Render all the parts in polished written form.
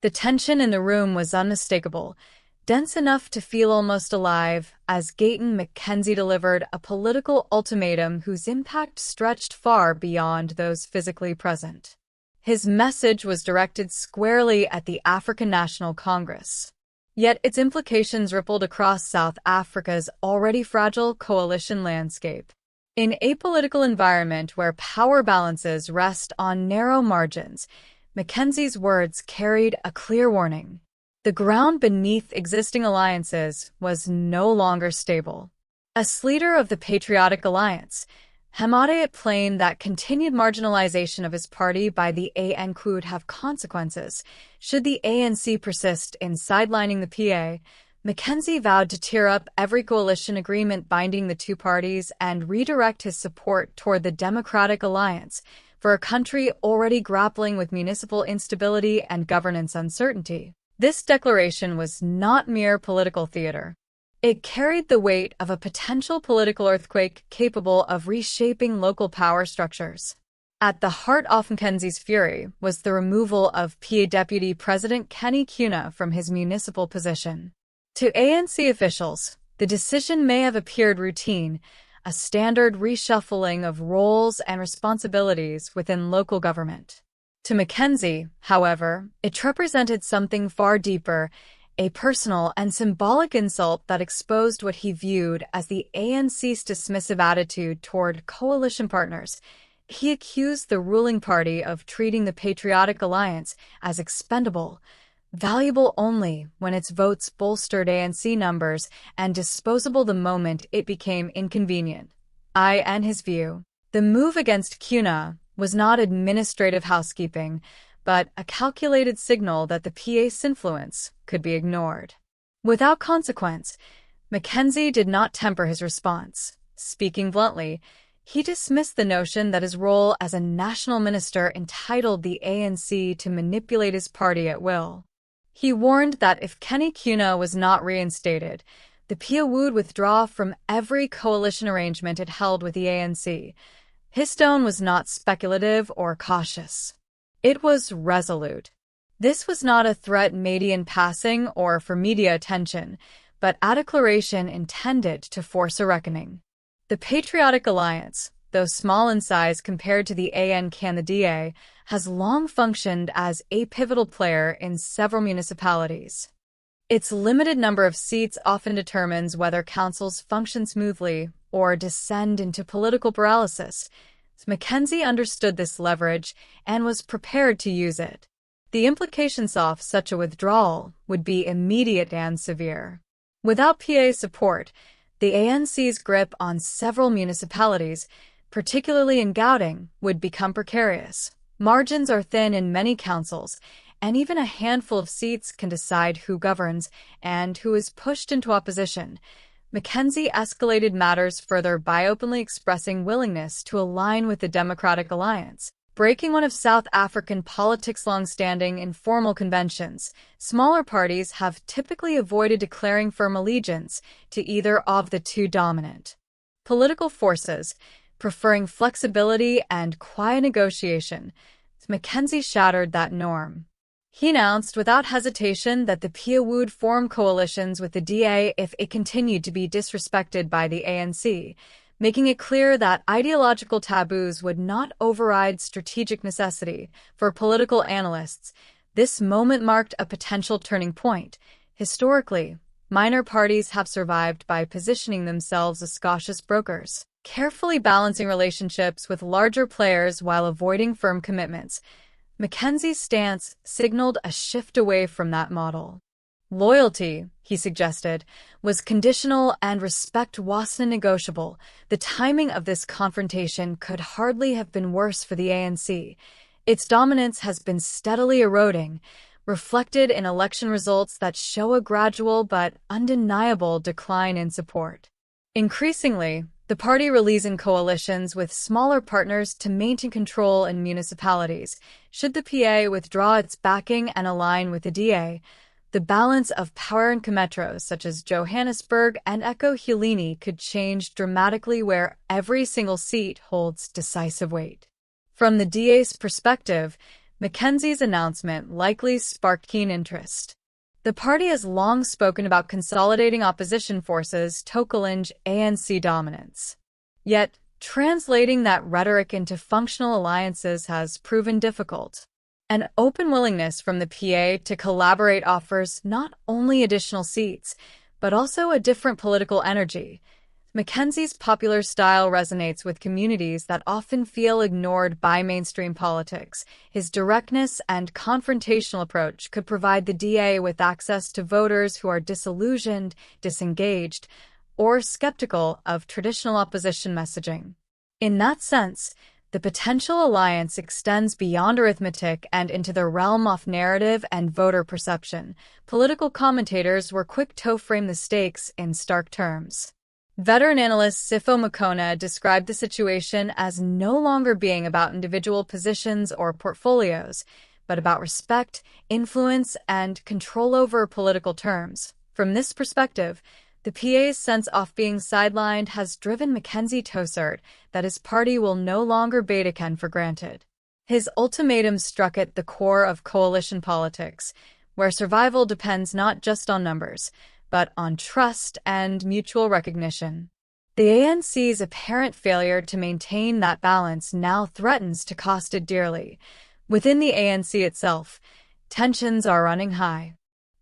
The tension in the room was unmistakable, dense enough to feel almost alive, as Gayton McKenzie delivered a political ultimatum whose impact stretched far beyond those physically present. His message was directed squarely at the African National Congress. Yet its implications rippled across South Africa's already fragile coalition landscape. In a political environment where power balances rest on narrow margins, McKenzie's words carried a clear warning. The ground beneath existing alliances was no longer stable. As leader of the Patriotic Alliance, he made it plain that continued marginalization of his party by the ANC would have consequences. Should the ANC persist in sidelining the PA, McKenzie vowed to tear up every coalition agreement binding the two parties and redirect his support toward the Democratic Alliance, for a country already grappling with municipal instability and governance uncertainty. This declaration was not mere political theater. It carried the weight of a potential political earthquake capable of reshaping local power structures. At the heart of McKenzie's fury was the removal of PA Deputy President Kenny Kuna from his municipal position. To ANC officials, the decision may have appeared routine, a standard reshuffling of roles and responsibilities within local government. To McKenzie, however, it represented something far deeper, a personal and symbolic insult that exposed what he viewed as the ANC's dismissive attitude toward coalition partners. He accused the ruling party of treating the Patriotic Alliance as expendable, valuable only when its votes bolstered ANC numbers, and disposable the moment it became inconvenient. In his view, the move against Kuna was not administrative housekeeping, but a calculated signal that the PA's influence could be ignored. Without consequence, McKenzie did not temper his response. Speaking bluntly, he dismissed the notion that his role as a national minister entitled the ANC to manipulate his party at will. He warned that if Kenny Kuna was not reinstated, the PA would withdraw from every coalition arrangement it held with the ANC. His tone was not speculative or cautious. It was resolute. This was not a threat made in passing or for media attention, but a declaration intended to force a reckoning. The Patriotic Alliance, though small in size compared to the ANC and the DA, has long functioned as a pivotal player in several municipalities. Its limited number of seats often determines whether councils function smoothly or descend into political paralysis. McKenzie understood this leverage and was prepared to use it. The implications of such a withdrawal would be immediate and severe. Without PA support, the ANC's grip on several municipalities, particularly in Gauteng, would become precarious. Margins are thin in many councils, and even a handful of seats can decide who governs and who is pushed into opposition. McKenzie escalated matters further by openly expressing willingness to align with the Democratic Alliance. Breaking one of South African politics' long-standing informal conventions, smaller parties have typically avoided declaring firm allegiance to either of the two dominant political forces, preferring flexibility and quiet negotiation. McKenzie shattered that norm. He announced without hesitation that the PA would form coalitions with the DA if it continued to be disrespected by the ANC, making it clear that ideological taboos would not override strategic necessity. For political analysts, this moment marked a potential turning point. Historically, minor parties have survived by positioning themselves as cautious brokers, carefully balancing relationships with larger players while avoiding firm commitments. McKenzie's stance signaled a shift away from that model. Loyalty, he suggested, was conditional and respect wasn't negotiable. The timing of this confrontation could hardly have been worse for the ANC. Its dominance has been steadily eroding, reflected in election results that show a gradual but undeniable decline in support. Increasingly, the party relies in coalitions with smaller partners to maintain control in municipalities. Should the PA withdraw its backing and align with the DA, the balance of power in metros such as Johannesburg and Ekurhuleni could change dramatically, where every single seat holds decisive weight. From the DA's perspective, McKenzie's announcement likely sparked keen interest. The party has long spoken about consolidating opposition forces to challenge ANC dominance. Yet, translating that rhetoric into functional alliances has proven difficult. An open willingness from the PA to collaborate offers not only additional seats, but also a different political energy. McKenzie's popular style resonates with communities that often feel ignored by mainstream politics. His directness and confrontational approach could provide the DA with access to voters who are disillusioned, disengaged, or skeptical of traditional opposition messaging. In that sense, the potential alliance extends beyond arithmetic and into the realm of narrative and voter perception. Political commentators were quick to frame the stakes in stark terms. Veteran analyst Sifo Makona described the situation as no longer being about individual positions or portfolios, but about respect, influence, and control over political terms. From this perspective, the PA's sense of being sidelined has driven McKenzie to assert that his party will no longer be taken for granted. His ultimatum struck at the core of coalition politics, where survival depends not just on numbers, but on trust and mutual recognition. The ANC's apparent failure to maintain that balance now threatens to cost it dearly. Within the ANC itself, tensions are running high.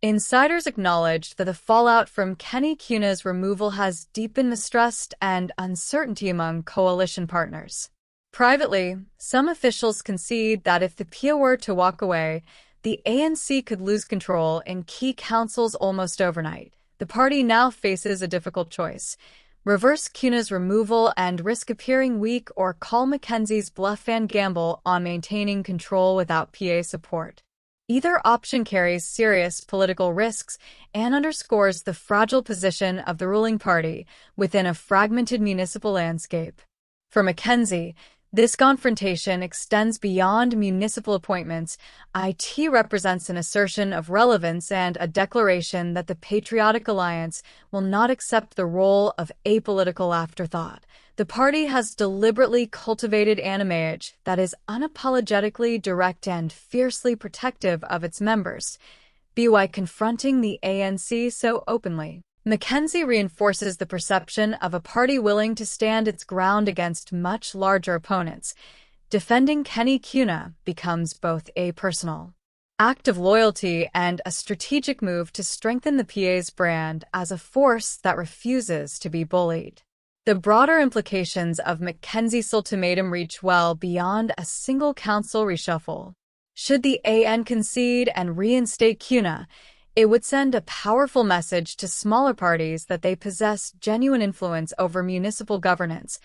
Insiders acknowledged that the fallout from Kenny Cuna's removal has deepened mistrust and uncertainty among coalition partners. Privately, some officials concede that if the PA were to walk away, the ANC could lose control in key councils almost overnight. The party now faces a difficult choice: reverse Cuna's removal and risk appearing weak, or call McKenzie's bluff and gamble on maintaining control without PA support. Either option carries serious political risks and underscores the fragile position of the ruling party within a fragmented municipal landscape. For McKenzie, this confrontation extends beyond municipal appointments. It represents an assertion of relevance and a declaration that the Patriotic Alliance will not accept the role of apolitical afterthought. The party has deliberately cultivated an image that is unapologetically direct and fiercely protective of its members. By confronting the ANC so openly, McKenzie reinforces the perception of a party willing to stand its ground against much larger opponents. Defending Kenny Cuna becomes both a personal act of loyalty and a strategic move to strengthen the PA's brand as a force that refuses to be bullied. The broader implications of McKenzie's ultimatum reach well beyond a single council reshuffle. Should the AN concede and reinstate Cuna, it would send a powerful message to smaller parties that they possess genuine influence over municipal governance.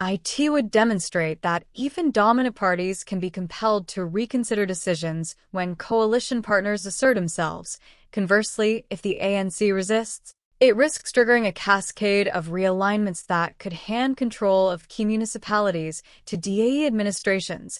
It would demonstrate that even dominant parties can be compelled to reconsider decisions when coalition partners assert themselves. Conversely, if the ANC resists, it risks triggering a cascade of realignments that could hand control of key municipalities to DAE administrations.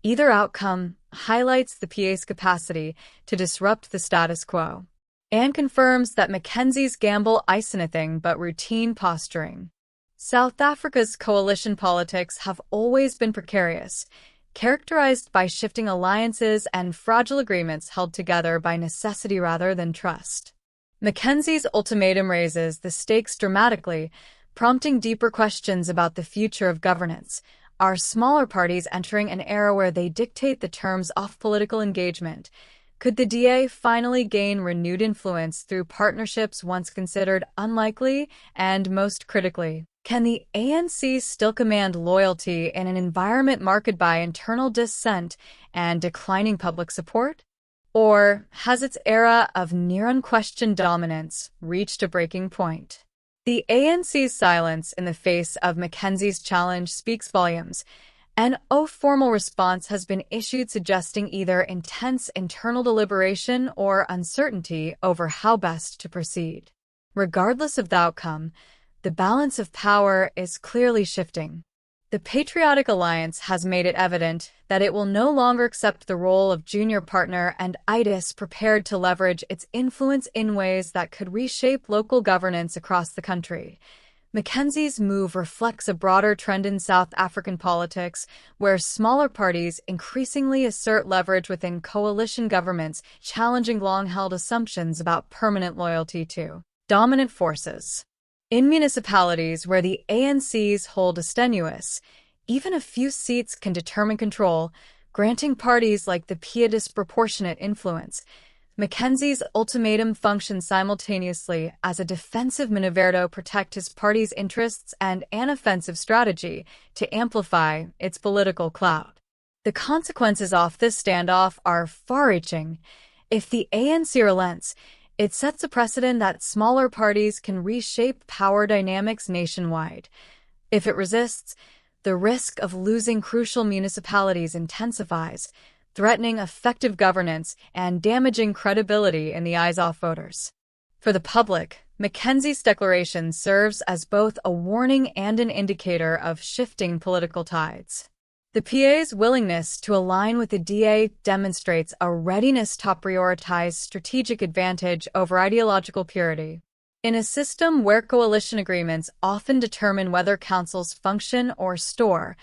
Either outcome highlights the PA's capacity to disrupt the status quo and confirms that McKenzie's gamble is anything but routine posturing. South Africa's coalition politics have always been precarious, characterized by shifting alliances and fragile agreements held together by necessity rather than trust. McKenzie's ultimatum raises the stakes dramatically, prompting deeper questions about the future of governance. Are smaller parties entering an era where they dictate the terms of political engagement? Could the DA finally gain renewed influence through partnerships once considered unlikely? And most critically, can the ANC still command loyalty in an environment marked by internal dissent and declining public support? Or has its era of near unquestioned dominance reached a breaking point? The ANC's silence in the face of McKenzie's challenge speaks volumes. An formal response has been issued suggesting either intense internal deliberation or uncertainty over how best to proceed. Regardless of the outcome, the balance of power is clearly shifting. The Patriotic Alliance has made it evident that it will no longer accept the role of junior partner, and it is prepared to leverage its influence in ways that could reshape local governance across the country. McKenzie's move reflects a broader trend in South African politics, where smaller parties increasingly assert leverage within coalition governments, challenging long-held assumptions about permanent loyalty to dominant forces. In municipalities where the ANCs hold is tenuous, even a few seats can determine control, granting parties like the PA disproportionate influence. McKenzie's ultimatum functions simultaneously as a defensive maneuver to protect his party's interests and an offensive strategy to amplify its political clout. The consequences of this standoff are far-reaching. If the ANC relents, it sets a precedent that smaller parties can reshape power dynamics nationwide. If it resists, the risk of losing crucial municipalities intensifies, threatening effective governance and damaging credibility in the eyes of voters. For the public, McKenzie's declaration serves as both a warning and an indicator of shifting political tides. The PA's willingness to align with the DA demonstrates a readiness to prioritize strategic advantage over ideological purity. In a system where coalition agreements often determine whether councils function or store,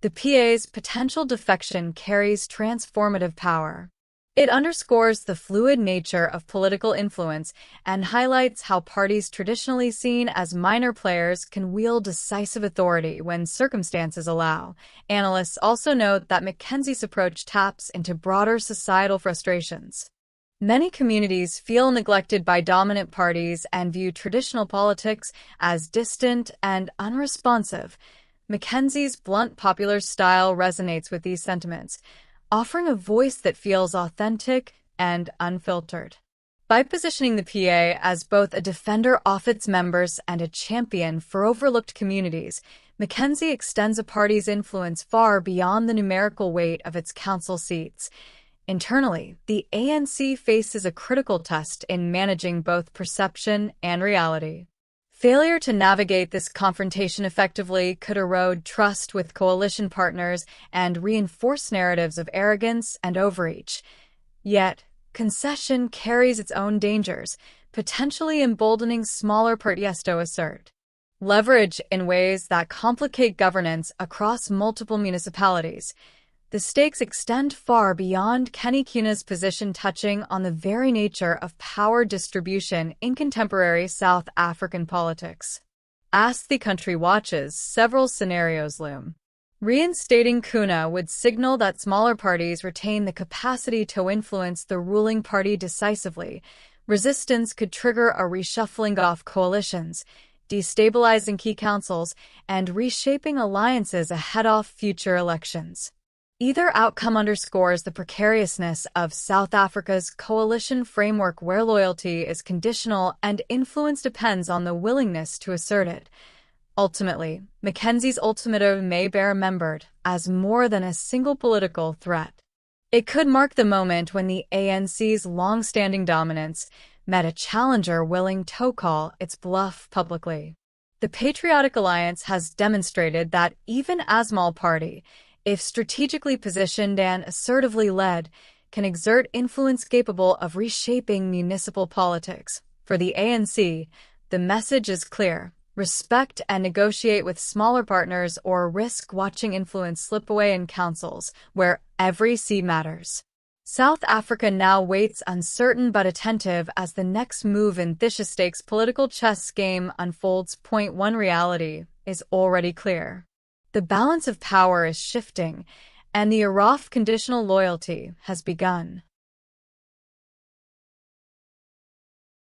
the PA's potential defection carries transformative power. It underscores the fluid nature of political influence and highlights how parties traditionally seen as minor players can wield decisive authority when circumstances allow. Analysts also note that McKenzie's approach taps into broader societal frustrations. Many communities feel neglected by dominant parties and view traditional politics as distant and unresponsive. McKenzie's blunt popular style resonates with these sentiments, offering a voice that feels authentic and unfiltered. By positioning the PA as both a defender of its members and a champion for overlooked communities, McKenzie extends a party's influence far beyond the numerical weight of its council seats. Internally, the ANC faces a critical test in managing both perception and reality. Failure to navigate this confrontation effectively could erode trust with coalition partners and reinforce narratives of arrogance and overreach. Yet, concession carries its own dangers, potentially emboldening smaller parties to assert leverage in ways that complicate governance across multiple municipalities. The stakes extend far beyond Kenny Kuna's position, touching on the very nature of power distribution in contemporary South African politics. As the country watches, several scenarios loom. Reinstating Kuna would signal that smaller parties retain the capacity to influence the ruling party decisively. Resistance could trigger a reshuffling of coalitions, destabilizing key councils, and reshaping alliances ahead of future elections. Either outcome underscores the precariousness of South Africa's coalition framework, where loyalty is conditional and influence depends on the willingness to assert it. Ultimately, McKenzie's ultimatum may be remembered as more than a single political threat. It could mark the moment when the ANC's long-standing dominance met a challenger willing to call its bluff publicly. The Patriotic Alliance has demonstrated that even a small party, if strategically positioned and assertively led, can exert influence capable of reshaping municipal politics. For the ANC, the message is clear: respect and negotiate with smaller partners, or risk watching influence slip away in councils, where every seat matters. South Africa now waits, uncertain but attentive, as the next move in this stakes political chess game unfolds. Point 1: reality is already clear. The balance of power is shifting, and the era of conditional loyalty has begun.